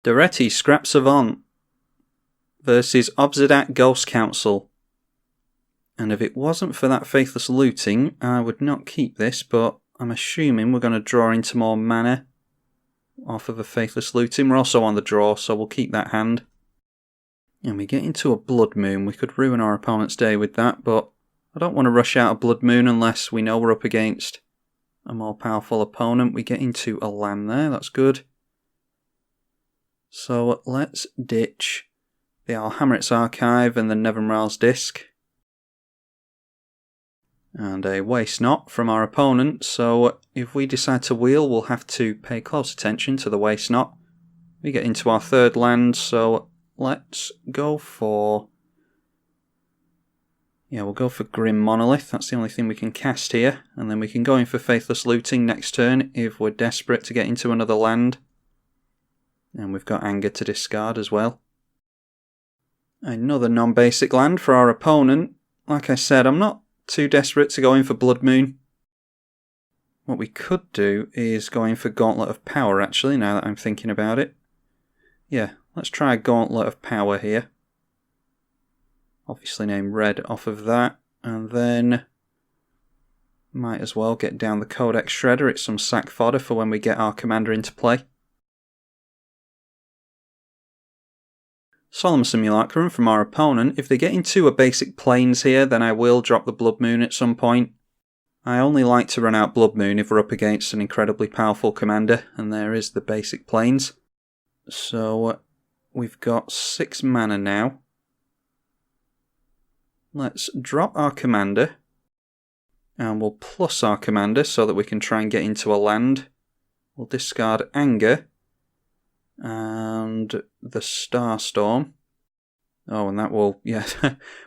Daretti Scrap Savant versus Obsidian Ghost Council. And if it wasn't for that Faithless Looting, I would not keep this, but I'm assuming we're going to draw into more mana off of a Faithless Looting. We're also on the draw, so we'll keep that hand. And we get into a Blood Moon. We could ruin our opponent's day with that, but I don't want to rush out a Blood Moon unless we know we're up against a more powerful opponent. We get into a land there, that's good. So let's ditch the Alhammer's Archive and the Nevermor's Disc. And a Waste Not from our opponent, so if we decide to wheel, we'll have to pay close attention to the Waste Not. We get into our third land, so let's go for... yeah, we'll go for Grim Monolith, that's the only thing we can cast here. And then we can go in for Faithless Looting next turn if we're desperate to get into another land. And we've got Anger to discard as well. Another non-basic land for our opponent. Like I said, I'm not too desperate to go in for Blood Moon. What we could do is go in for Gauntlet of Power, actually, now that I'm thinking about it. Yeah, let's try Gauntlet of Power here. Obviously name red off of that. And then might as well get down the Codex Shredder. It's some sack fodder for when we get our commander into play. Solemn Simulacrum from our opponent. If they get into a basic plains here, then I will drop the Blood Moon at some point. I only like to run out Blood Moon if we're up against an incredibly powerful commander, and there is the basic plains. So we've got 6 mana now. Let's drop our commander, and we'll plus our commander so that we can try and get into a land. We'll discard Anger and the Starstorm. Oh, and that will, yeah,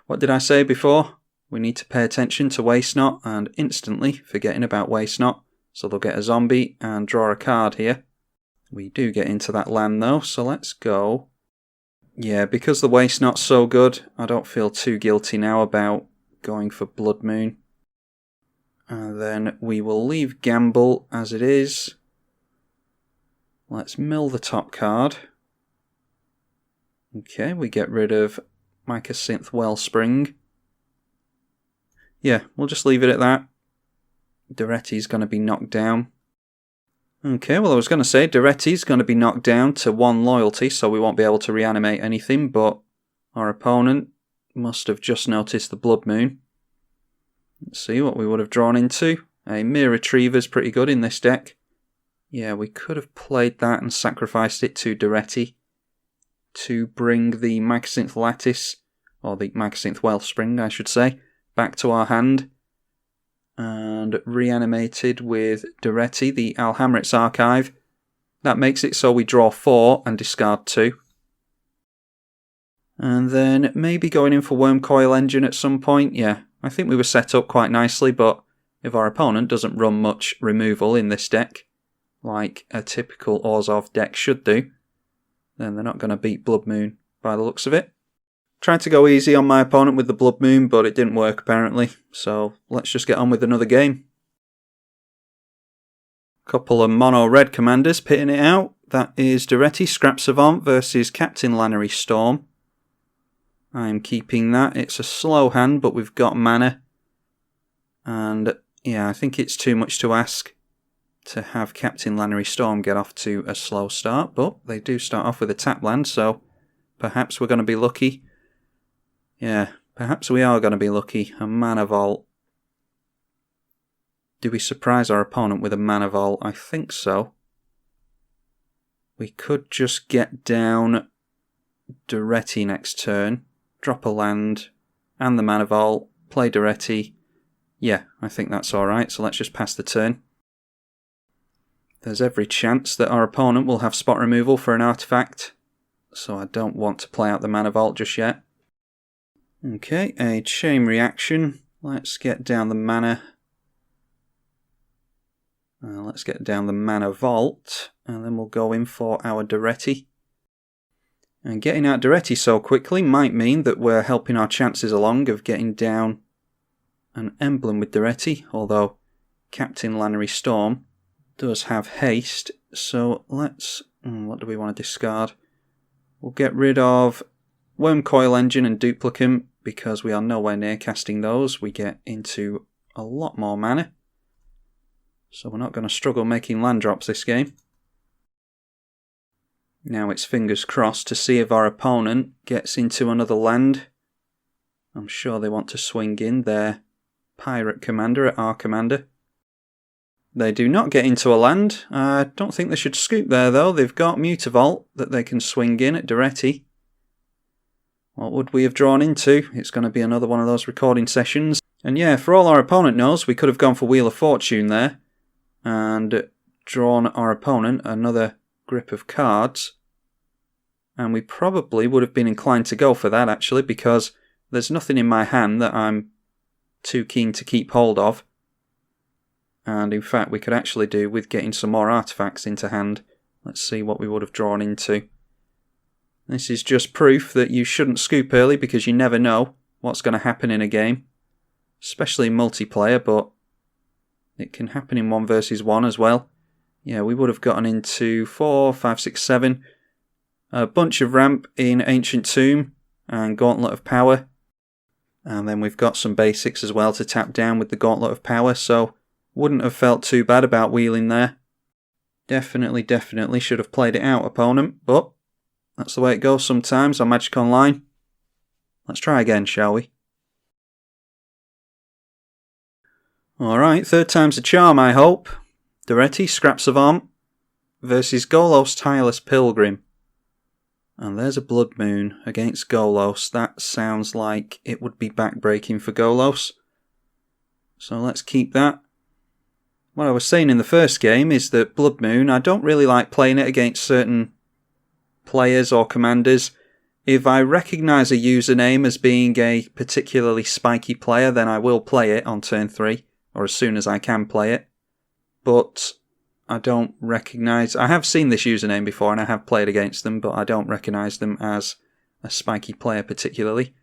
what did I say before? We need to pay attention to Waste Not, and instantly forgetting about Waste Not. So they'll get a zombie and draw a card here. We do get into that land though, so let's go. Yeah, because the Waste Not's so good, I don't feel too guilty now about going for Blood Moon. And then we will leave Gamble as it is. Let's mill the top card. Okay, we get rid of Mycosynth Wellspring. Yeah, we'll just leave it at that. Daretti's going to be knocked down. Okay, well I was going to say Daretti's going to be knocked down to 1 loyalty, so we won't be able to reanimate anything, but our opponent must have just noticed the Blood Moon. Let's see what we would have drawn into. A Mere Retriever's pretty good in this deck. Yeah, we could have played that and sacrificed it to Daretti to bring the Mycosynth Lattice, or the Mycosynth Wellspring, I should say, back to our hand. And reanimated with Daretti, the Alhammer's Archive. That makes it so we draw 4 and discard 2. And then maybe going in for Wormcoil Engine at some point. Yeah, I think we were set up quite nicely, but if our opponent doesn't run much removal in this deck, like a typical Orzhov deck should do, then they're not going to beat Blood Moon by the looks of it. Tried to go easy on my opponent with the Blood Moon, but it didn't work apparently, so let's just get on with another game. Couple of mono red commanders pitting it out. That is Daretti Scrap Savant versus Captain Lannery Storm. I'm keeping that. It's a slow hand, but we've got mana. And yeah, I think it's too much to ask to have Captain Lannery Storm get off to a slow start, but they do start off with a tap land, so perhaps we're going to be lucky. Yeah, perhaps we are going to be lucky. A Mana Vault. Do we surprise our opponent with a Mana Vault? I think so. We could just get down Daretti next turn, drop a land, and the Mana Vault, play Daretti. Yeah, I think that's alright, so let's just pass the turn. There's every chance that our opponent will have spot removal for an artifact, so I don't want to play out the Mana Vault just yet. Okay, a chain reaction. Let's get down the mana. Let's get down the Mana Vault, and then we'll go in for our Daretti. And getting out Daretti so quickly might mean that we're helping our chances along of getting down an emblem with Daretti, although Captain Lannery Storm does have haste. So let's... what do we want to discard? We'll get rid of Worm Coil Engine and Duplicant because we are nowhere near casting those. We get into a lot more mana. So we're not going to struggle making land drops this game. Now it's fingers crossed to see if our opponent gets into another land. I'm sure they want to swing in their pirate commander at our commander. They do not get into a land. I don't think they should scoop there though. They've got Mutavault that they can swing in at Daretti. What would we have drawn into? It's going to be another one of those recording sessions. And yeah, for all our opponent knows, we could have gone for Wheel of Fortune there and drawn our opponent another grip of cards. And we probably would have been inclined to go for that actually, because there's nothing in my hand that I'm too keen to keep hold of. And in fact, we could actually do with getting some more artifacts into hand. Let's see what we would have drawn into. This is just proof that you shouldn't scoop early because you never know what's going to happen in a game. Especially in multiplayer, but it can happen in 1 versus 1 as well. Yeah, we would have gotten into 4, 5, 6, 7. A bunch of ramp in Ancient Tomb and Gauntlet of Power. And then we've got some basics as well to tap down with the Gauntlet of Power, so wouldn't have felt too bad about wheeling there. Definitely should have played it out, opponent, but that's the way it goes sometimes on Magic Online. Let's try again, shall we? Alright, third time's a charm, I hope. Daretti Scrap Savant versus Golos Tireless Pilgrim. And there's a Blood Moon against Golos. That sounds like it would be backbreaking for Golos. So let's keep that. What I was saying in the first game is that Blood Moon, I don't really like playing it against certain players or commanders. If I recognise a username as being a particularly spiky player, then I will play it on turn 3, or as soon as I can play it. But I don't recognise... I have seen this username before and I have played against them, but I don't recognise them as a spiky player particularly.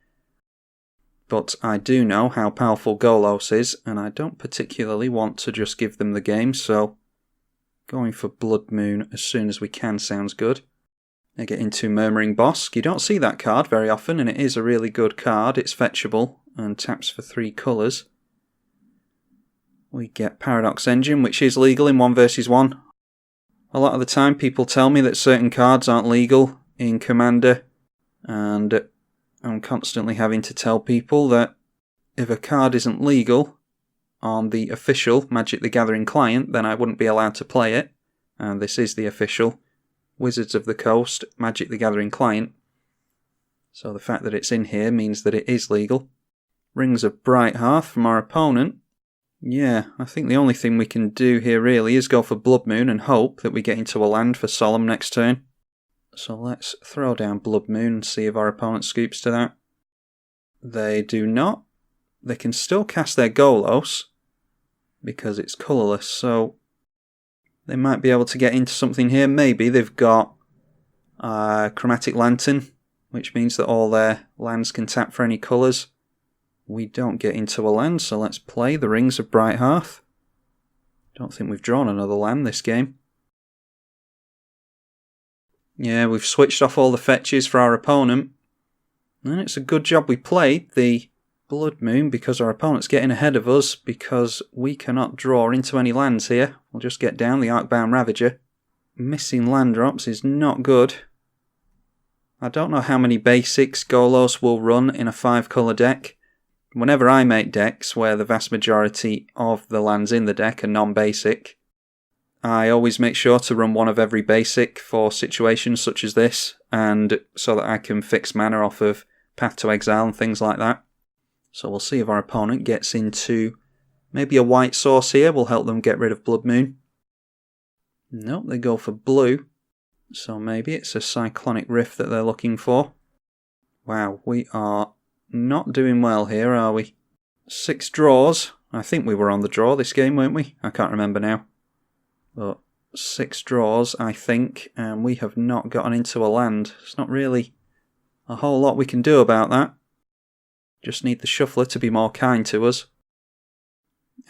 But I do know how powerful Golos is, and I don't particularly want to just give them the game, so going for Blood Moon as soon as we can sounds good. They get into Murmuring Bosk. You don't see that card very often, and it is a really good card. It's fetchable and taps for 3 colours. We get Paradox Engine, which is legal in 1 versus 1. A lot of the time people tell me that certain cards aren't legal in Commander, and I'm constantly having to tell people that if a card isn't legal on the official Magic the Gathering client, then I wouldn't be allowed to play it. And this is the official Wizards of the Coast Magic the Gathering client. So the fact that it's in here means that it is legal. Rings of Bright Hearth from our opponent. Yeah, I think the only thing we can do here really is go for Blood Moon and hope that we get into a land for Solemn next turn. So let's throw down Blood Moon and see if our opponent scoops to that. They do not. They can still cast their Golos because it's colourless, so they might be able to get into something here. Maybe they've got Chromatic Lantern, which means that all their lands can tap for any colours. We don't get into a land, so let's play the Rings of Bright Hearth. Don't think we've drawn another land this game. Yeah, we've switched off all the fetches for our opponent. And it's a good job we played the Blood Moon because our opponent's getting ahead of us because we cannot draw into any lands here. We'll just get down the Arcbound Ravager. Missing land drops is not good. I don't know how many basics Golos will run in a 5-colour deck. Whenever I make decks where the vast majority of the lands in the deck are non-basic, I always make sure to run one of every basic for situations such as this, and so that I can fix mana off of Path to Exile and things like that. So we'll see if our opponent gets into maybe a white source here. Will help them get rid of Blood Moon. Nope, they go for blue. So maybe it's a Cyclonic Rift that they're looking for. Wow, we are not doing well here, are we? 6 draws. I think we were on the draw this game, weren't we? I can't remember now. But 6 draws, I think, and we have not gotten into a land. There's not really a whole lot we can do about that. Just need the shuffler to be more kind to us.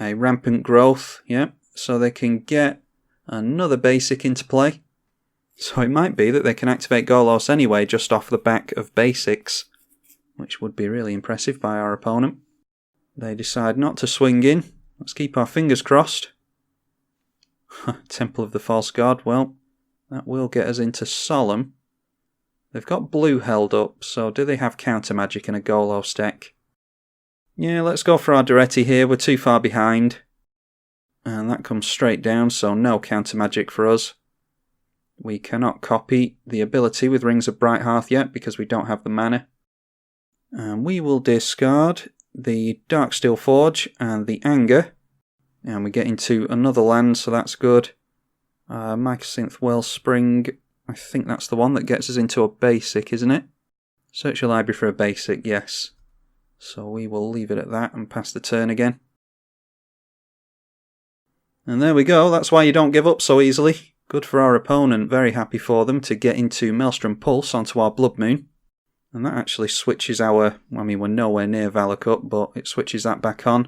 A rampant growth, yeah, so they can get another basic into play. So it might be that they can activate Golos anyway just off the back of basics, which would be really impressive by our opponent. They decide not to swing in. Let's keep our fingers crossed. Temple of the False God, well, that will get us into Solemn. They've got blue held up, so do they have counter magic in a Golos deck? Yeah, let's go for our Daretti here, we're too far behind. And that comes straight down, so no counter magic for us. We cannot copy the ability with Rings of Brighthearth yet because we don't have the mana. And we will discard the Darksteel Forge and the Anger. And we get into another land, so that's good. Mycosynth Wellspring, I think that's the one that gets us into a basic, isn't it? Search your library for a basic, yes. So we will leave it at that and pass the turn again. And there we go, that's why you don't give up so easily. Good for our opponent, very happy for them to get into Maelstrom Pulse onto our Blood Moon. And that actually switches our, I mean we're nowhere near Valakut, but it switches that back on.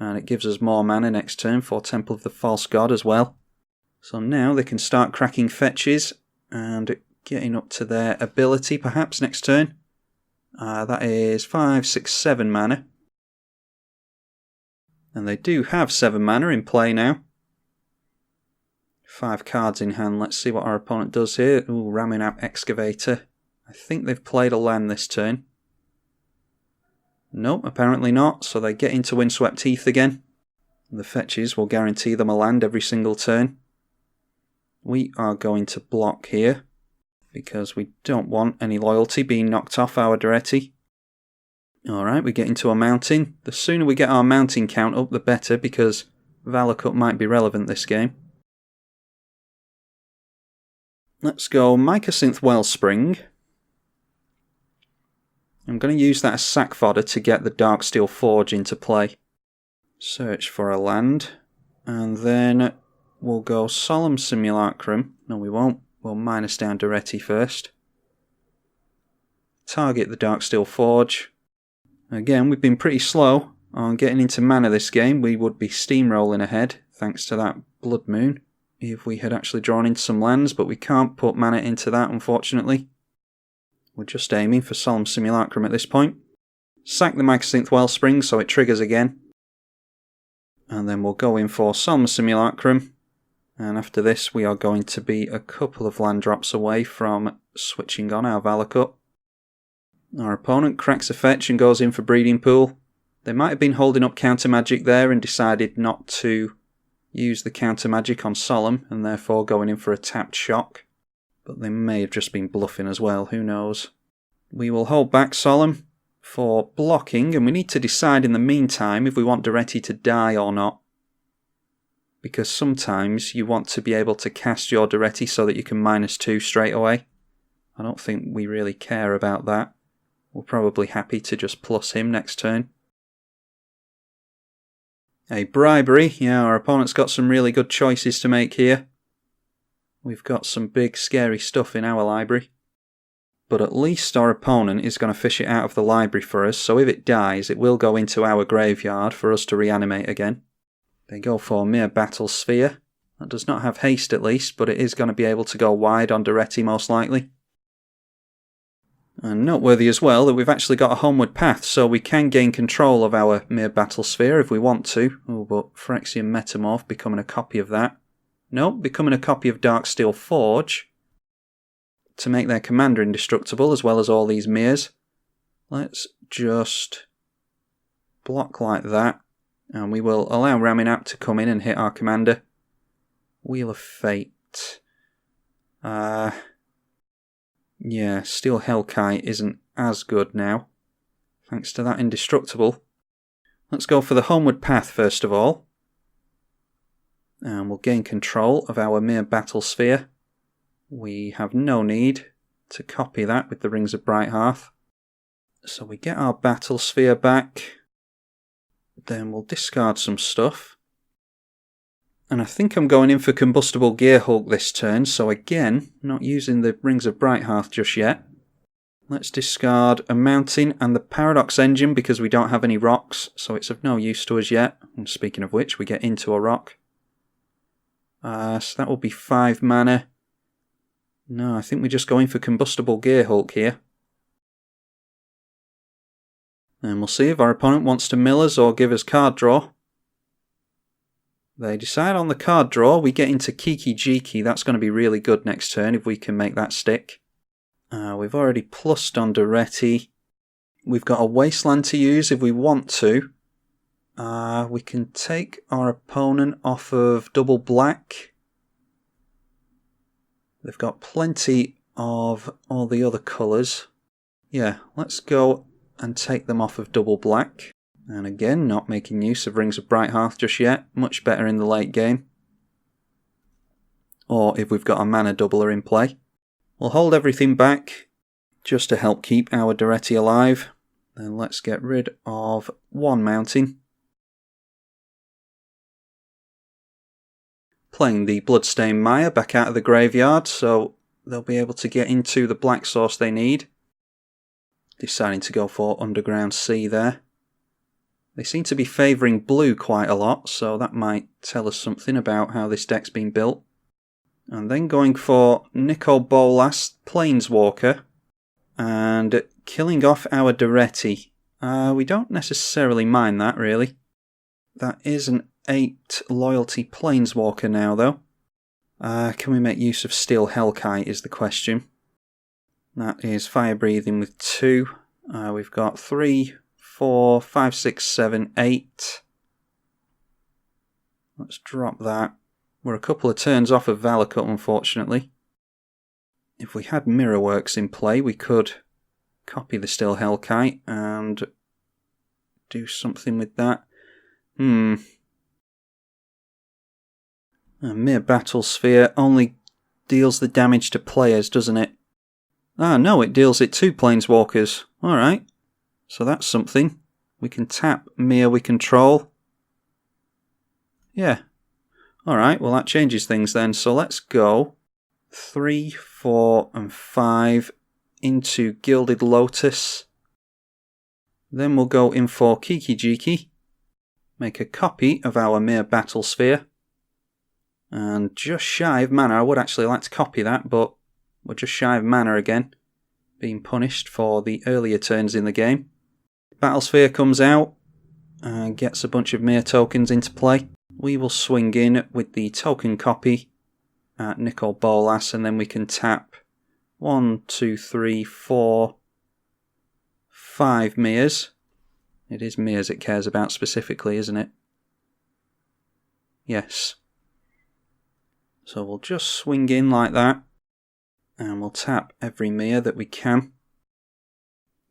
And it gives us more mana next turn for Temple of the False God as well. So now they can start cracking fetches and getting up to their ability perhaps next turn. That is 5, 6, 7 mana. And they do have 7 mana in play now. 5 cards in hand. Let's see what our opponent does here. Ooh, Raminap Excavator. I think they've played a land this turn. Nope, apparently not, so they get into Windswept Heath again. The fetches will guarantee them a land every single turn. We are going to block here, because we don't want any loyalty being knocked off our Daretti. Alright, we get into a mountain. The sooner we get our mountain count up, the better, because Valakut might be relevant this game. Let's go Mycosynth Wellspring. I'm going to use that as sack fodder to get the Darksteel Forge into play. Search for a land. And then we'll go Solemn Simulacrum. No, we won't. We'll minus down Daretti first. Target the Darksteel Forge. Again, we've been pretty slow on getting into mana this game. We would be steamrolling ahead, thanks to that Blood Moon, if we had actually drawn into some lands, but we can't put mana into that, unfortunately. We're just aiming for Solemn Simulacrum at this point. Sack the Mycosynth Wellspring so it triggers again. And then we'll go in for Solemn Simulacrum. And after this we are going to be a couple of land drops away from switching on our Valakut. Our opponent cracks a fetch and goes in for Breeding Pool. They might have been holding up counter magic there and decided not to use the counter magic on Solemn and therefore going in for a tapped shock. But they may have just been bluffing as well, who knows. We will hold back Solemn for blocking, and we need to decide in the meantime if we want Daretti to die or not. Because sometimes you want to be able to cast your Daretti so that you can -2 straight away. I don't think we really care about that. We're probably happy to just plus him next turn. A bribery, yeah, our opponent's got some really good choices to make here. We've got some big scary stuff in our library. But at least our opponent is going to fish it out of the library for us, so if it dies, it will go into our graveyard for us to reanimate again. They go for Mere Battle Sphere. That does not have haste at least, but it is going to be able to go wide on Daretti most likely. And noteworthy as well that we've actually got a Homeward Path, so we can gain control of our Mere Battle Sphere if we want to. Oh, but Phyrexian Metamorph becoming a copy of that. Nope, becoming a copy of Darksteel Forge to make their commander indestructible as well as all these mirrors. Let's just block like that, and we will allow Raminap to come in and hit our commander. Wheel of Fate. Yeah, Steel Hellkite isn't as good now, thanks to that indestructible. Let's go for the Homeward Path first of all. And we'll gain control of our Mere Battle Sphere. We have no need to copy that with the Rings of Brighthearth. So we get our Battle Sphere back. Then we'll discard some stuff. And I think I'm going in for Combustible Gearhulk this turn, so again, not using the Rings of Brighthearth just yet. Let's discard a Mountain and the Paradox Engine because we don't have any rocks, so it's of no use to us yet. And speaking of which, we get into a rock. So that will be 5 mana. No, I think we're just going for Combustible Gearhulk here. And we'll see if our opponent wants to mill us or give us card draw. They decide on the card draw. We get into Kiki Jiki. That's going to be really good next turn if we can make that stick. We've already plussed on Daretti. We've got a Wasteland to use if we want to. We can take our opponent off of double black. They've got plenty of all the other colours. Yeah, let's go and take them off of double black. And again, not making use of Rings of Brighthearth just yet. Much better in the late game. Or if we've got a mana doubler in play. We'll hold everything back just to help keep our Daretti alive. Then let's get rid of 1 Mountain. Playing the Bloodstained Mire back out of the graveyard, so they'll be able to get into the black source they need. Deciding to go for Underground Sea there. They seem to be favouring blue quite a lot, so that might tell us something about how this deck's been built. And then going for Nicol Bolas, Planeswalker, and killing off our Daretti. We don't necessarily mind that, really. That is an 8 loyalty Planeswalker now, though. Can we make use of Steel Hellkite is the question. That is Fire Breathing with 2. We've got 3, 4, 5, 6, 7, 8. Let's drop that. We're a couple of turns off of Valakut, unfortunately. If we had Mirrorworks in play, we could copy the Steel Hellkite and do something with that. A mere Battle Sphere only deals the damage to players, doesn't it? No, it deals it to Planeswalkers. Alright. So that's something. We can tap Mir we control. Yeah. Alright, well that changes things then. So let's go 3, 4 and 5 into Gilded Lotus. Then we'll go in for Kiki Jiki. Make a copy of our Mir Battle Sphere. And just shy of mana. I would actually like to copy that, but we're just shy of mana again. Being punished for the earlier turns in the game. Battlesphere comes out and gets a bunch of Mir tokens into play. We will swing in with the token copy at Nicol Bolas, and then we can tap 1, 2, 3, 4, 5 Mirs. It is Mirs it cares about specifically, isn't it? Yes. So we'll just swing in like that. And we'll tap every Mir that we can.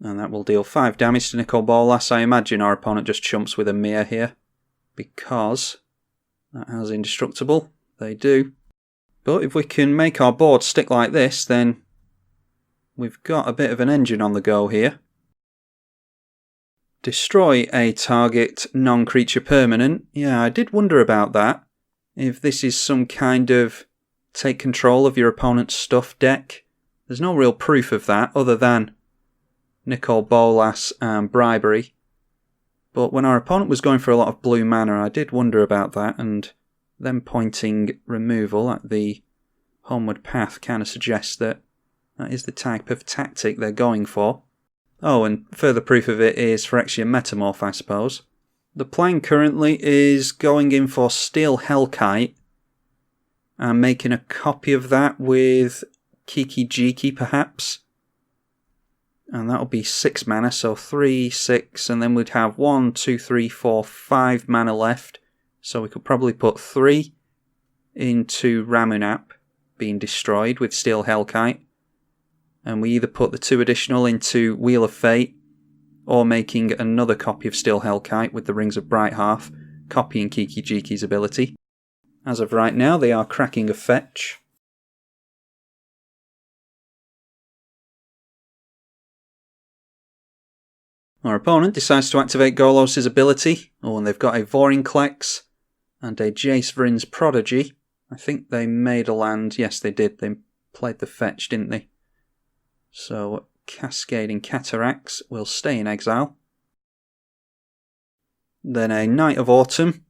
And that will deal 5 damage to Nicol Bolas. I imagine our opponent just chumps with a Mir here. Because that has Indestructible. They do. But if we can make our board stick like this, then we've got a bit of an engine on the go here. Destroy a target non-creature permanent. Yeah, I did wonder about that. If this is some kind of take control of your opponent's stuff deck. There's no real proof of that other than Nicol Bolas and Bribery. But when our opponent was going for a lot of blue mana, I did wonder about that, and them pointing removal at the Homeward Path kind of suggests that that is the type of tactic they're going for. Oh, and further proof of it is Phyrexian Metamorph, I suppose. The plan currently is going in for Steel Hellkite and making a copy of that with Kiki Jiki, perhaps. And that'll be 6 mana, so 3, 6, and then we'd have 1, 2, 3, 4, 5 mana left. So we could probably put 3 into Ramunap being destroyed with Steel Hellkite. And we either put the 2 additional into Wheel of Fate, or making another copy of Steel Hellkite with the Rings of Brighthearth, copying Kiki Jiki's ability. As of right now, they are cracking a fetch. Our opponent decides to activate Golos' ability. Oh, and they've got a Vorinclex. and a Jace Vryn's Prodigy. I think they made a land. Yes, they did. They played the fetch, didn't they? So Cascading Cataracts will stay in exile. Then a Knight of Autumn.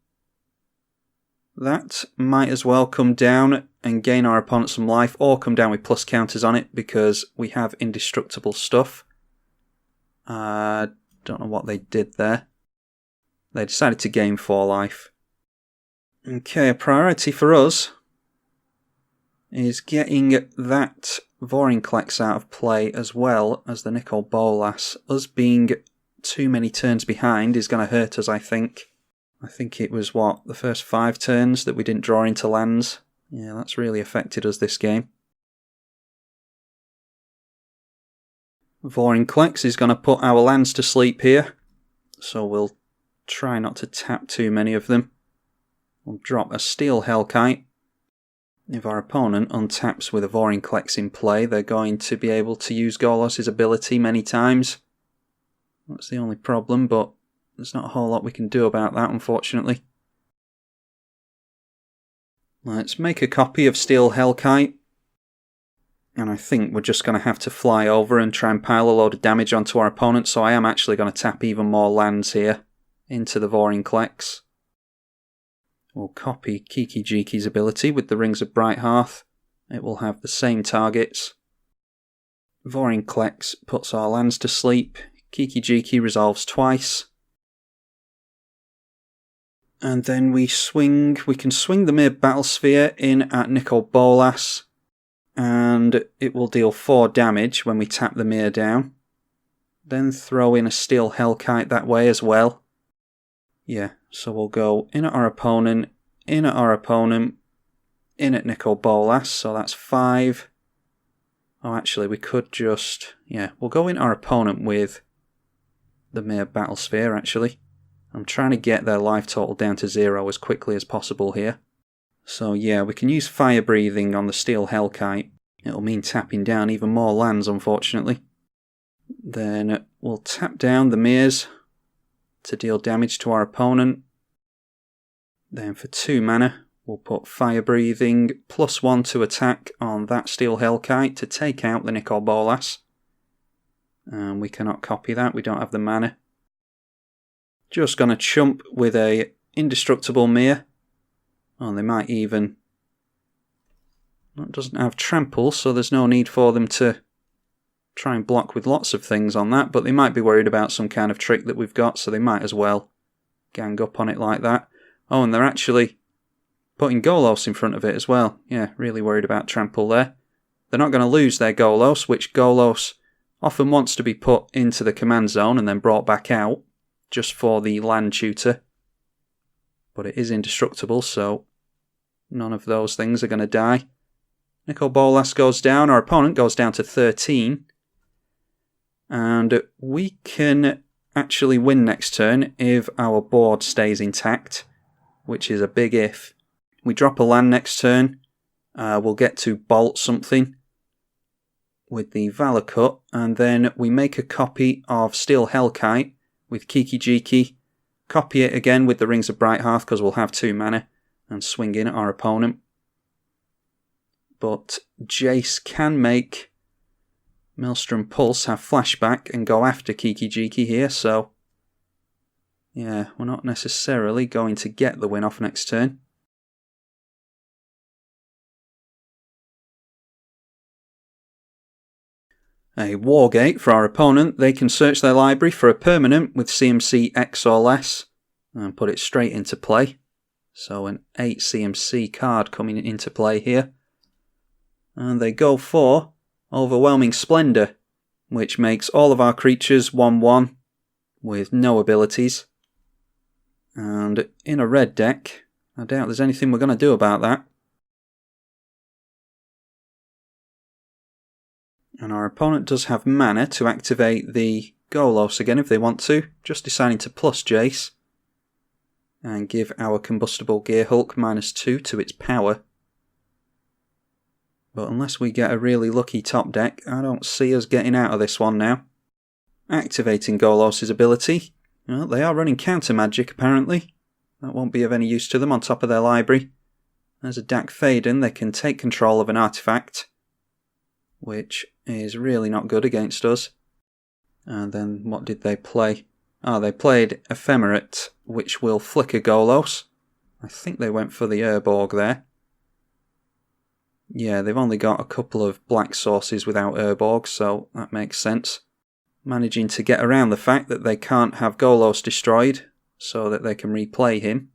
That might as well come down and gain our opponent some life, or come down with plus counters on it, because we have indestructible stuff. I don't know what they did there. They decided to gain 4 life. Okay, a priority for us is getting that Vorinclex out of play, as well as the Nicol Bolas. Us being too many turns behind is going to hurt us, I think. I think it was, the first 5 turns that we didn't draw into lands. Yeah, that's really affected us this game. Vorinclex is going to put our lands to sleep here, so we'll try not to tap too many of them. We'll drop a Steel Hellkite. If our opponent untaps with a Vorinclex in play, they're going to be able to use Golos' ability many times. That's the only problem, but there's not a whole lot we can do about that, unfortunately. Let's make a copy of Steel Hellkite. And I think we're just going to have to fly over and try and pile a load of damage onto our opponent, so I am actually going to tap even more lands here into the Vorinclex. We'll copy Kiki-Jiki's ability with the Rings of Brighthearth. It will have the same targets. Vorinclex puts our lands to sleep. Kiki-Jiki resolves twice. And then we can swing the Mere Battlesphere in at Nicol Bolas, and it will deal 4 damage when we tap the Mere down. Then throw in a Steel Hellkite that way as well. Yeah, so we'll go in at our opponent, in at our opponent, in at Nicol Bolas, so that's 5. Oh, actually, we could just... Yeah, we'll go in our opponent with the Mere Battlesphere, actually. I'm trying to get their life total down to 0 as quickly as possible here. So yeah, we can use Fire Breathing on the Steel Hellkite. It'll mean tapping down even more lands, unfortunately. Then we'll tap down the Meres to deal damage to our opponent. Then for 2 mana, we'll put Fire Breathing +1 to attack on that Steel Hellkite to take out the Nicol Bolas. And we cannot copy that, we don't have the mana. Just going to chump with a indestructible Mere. Oh, they might even... That doesn't have trample, so there's no need for them to try and block with lots of things on that, but they might be worried about some kind of trick that we've got, so they might as well gang up on it like that. Oh, and they're actually putting Golos in front of it as well. Yeah, really worried about trample there. They're not going to lose their Golos, which Golos often wants to be put into the command zone and then brought back out, just for the land tutor. But it is indestructible, so none of those things are going to die. Nicol Bolas goes down, our opponent goes down to 13. And we can actually win next turn if our board stays intact, which is a big if. We drop a land next turn, we'll get to bolt something with the Valor Cut, and then we make a copy of Steel Hellkite with Kiki-Jiki, copy it again with the Rings of Brighthearth because we'll have 2 mana, and swing in at our opponent. But Jace can make Maelstrom Pulse have flashback and go after Kiki-Jiki here, so yeah, we're not necessarily going to get the win off next turn. A Wargate for our opponent. They can search their library for a permanent with CMC X or less and put it straight into play. So an 8 CMC card coming into play here. And they go for Overwhelming Splendor, which makes all of our creatures 1/1 with no abilities. And in a red deck, I doubt there's anything we're going to do about that. And our opponent does have mana to activate the Golos again if they want to, just deciding to plus Jace and give our Combustible Gearhulk -2 to its power. But unless we get a really lucky top deck, I don't see us getting out of this one now. Activating Golos' ability. Well, they are running counter magic apparently. that won't be of any use to them on top of their library. There's a Dack Fayden, they can take control of an artifact, which is really not good against us. And then what did they play? Oh, they played Ephemerate, which will flicker Golos. I think they went for the Urborg there. Yeah, they've only got a couple of black sources without Urborg, so that makes sense. Managing to get around the fact that they can't have Golos destroyed, so that they can replay him.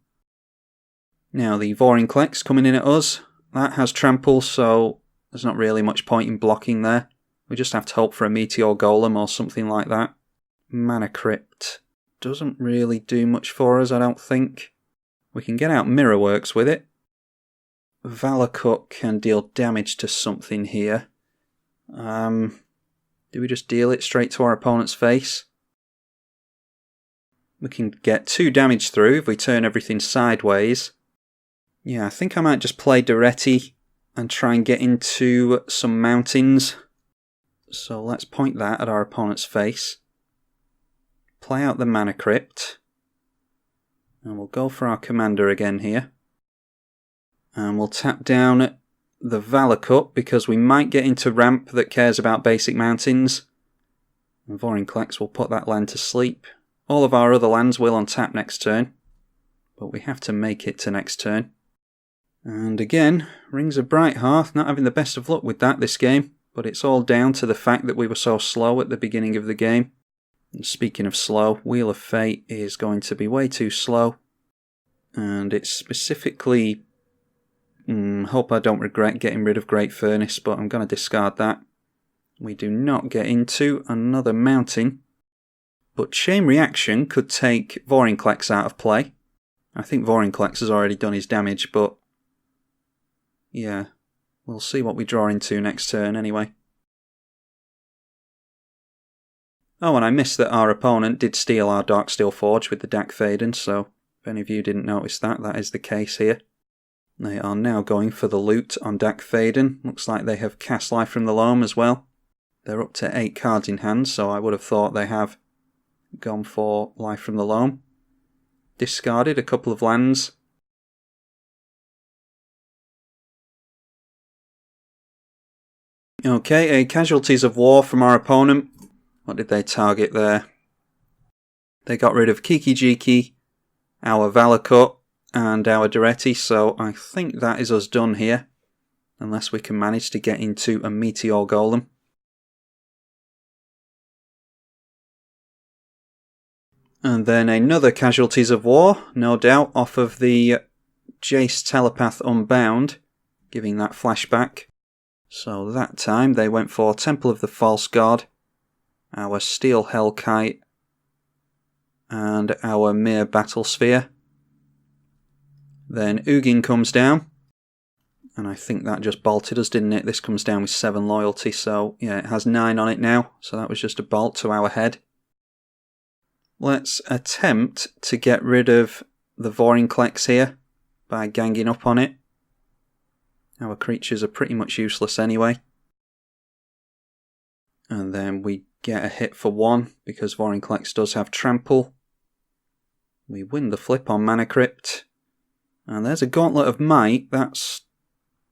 Now the Vorinclex coming in at us. That has trample, so there's not really much point in blocking there. We just have to hope for a Meteor Golem or something like that. Mana Crypt doesn't really do much for us, I don't think. We can get out Mirrorworks with it. Valakut can deal damage to something here. Do we just deal it straight to our opponent's face? We can get 2 damage through if we turn everything sideways. Yeah, I think I might just play Daretti and try and get into some mountains. So let's point that at our opponent's face. Play out the Mana Crypt. And we'll go for our commander again here. And we'll tap down the Valakut because we might get into ramp that cares about basic mountains. And Vorinclex will put that land to sleep. All of our other lands will untap next turn. But we have to make it to next turn. And again, Rings of Brighthearth, not having the best of luck with that this game. But it's all down to the fact that we were so slow at the beginning of the game. And speaking of slow, Wheel of Fate is going to be way too slow. And it's specifically... hope I don't regret getting rid of Great Furnace, but I'm going to discard that. We do not get into another mountain. But Chain Reaction could take Vorinclex out of play. I think Vorinclex has already done his damage, but... yeah, we'll see what we draw into next turn anyway. Oh, and I missed that our opponent did steal our Darksteel Forge with the Dack Fayden, so if any of you didn't notice that, that is the case here. They are now going for the loot on Dack Fayden. Looks like they have cast Life from the Loam as well. They're up to 8 cards in hand, so I would have thought they have gone for Life from the Loam. Discarded a couple of lands. Okay, a Casualties of War from our opponent. What did they target there? They got rid of Kiki-Jiki, our Valakut, and our Daretti, so I think that is us done here. Unless we can manage to get into a Meteor Golem. And then another Casualties of War, no doubt, off of the Jace Telepath Unbound, giving that flashback. So that time they went for Temple of the False God, our Steel Hellkite, and our Mere Battlesphere. Then Ugin comes down, and I think that just bolted us, didn't it? This comes down with 7 loyalty, so yeah, it has 9 on it now, so that was just a bolt to our head. Let's attempt to get rid of the Vorinclex here by ganging up on it. Our creatures are pretty much useless anyway. And then we get a hit for 1 because Vorinclex does have trample. We win the flip on Mana Crypt. And there's a Gauntlet of Might. That's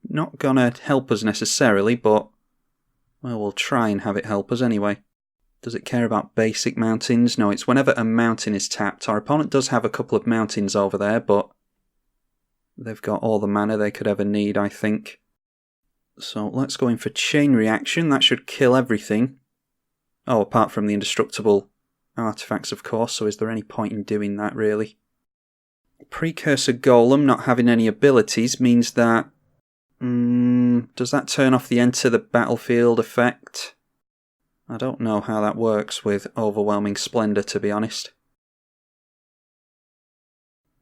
not going to help us necessarily, but well, we'll try and have it help us anyway. Does it care about basic mountains? No, it's whenever a mountain is tapped. Our opponent does have a couple of mountains over there, but they've got all the mana they could ever need, I think. So let's go in for Chain Reaction. That should kill everything. Oh, apart from the indestructible artifacts, of course, so is there any point in doing that, really? Precursor Golem not having any abilities means that... does that turn off the Enter the Battlefield effect? I don't know how that works with Overwhelming Splendor, to be honest.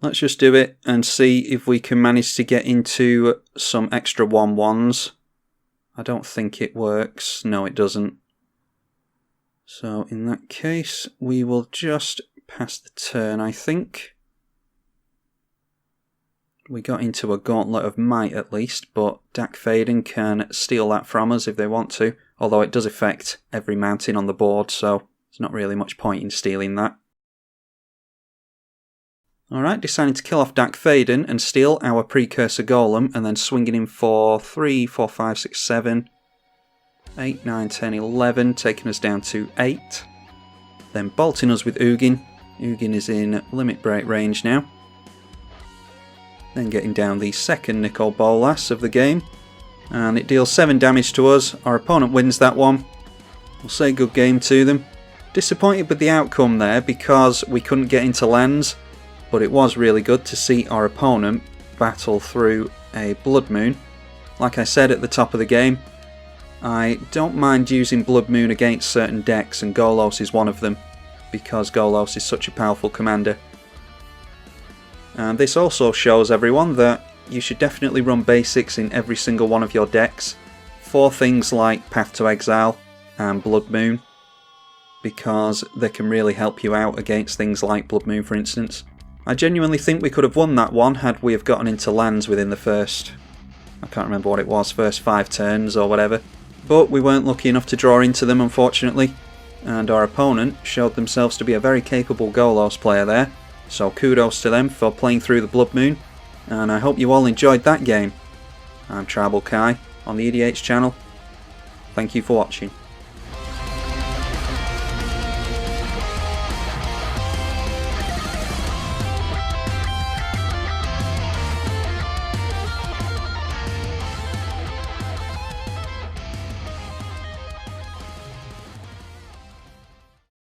Let's just do it and see if we can manage to get into some extra 1/1s. I don't think it works. No, it doesn't. So in that case, we will just pass the turn, I think. We got into a Gauntlet of Might at least, but Dack Fayden can steal that from us if they want to, although it does affect every mountain on the board, so there's not really much point in stealing that. Alright, deciding to kill off Dak Faden and steal our Precursor Golem, and then swinging him for 3, 4, 5, 6, 7, 8, 9, 10, 11, taking us down to 8. Then bolting us with Ugin. Ugin is in limit break range now. Then getting down the second Nicol Bolas of the game. And it deals 7 damage to us. Our opponent wins that one. We'll say good game to them. Disappointed with the outcome there because we couldn't get into lands. But it was really good to see our opponent battle through a Blood Moon. Like I said at the top of the game, I don't mind using Blood Moon against certain decks, and Golos is one of them, because Golos is such a powerful commander. And this also shows everyone that you should definitely run basics in every single one of your decks for things like Path to Exile and Blood Moon, because they can really help you out against things like Blood Moon, for instance. I genuinely think we could have won that one had we have gotten into lands within the first, I can't remember what it was, first 5 turns or whatever. But we weren't lucky enough to draw into them, unfortunately, and our opponent showed themselves to be a very capable Golos player there, so kudos to them for playing through the Blood Moon, and I hope you all enjoyed that game. I'm tribalkai on the EDH channel. Thank you for watching.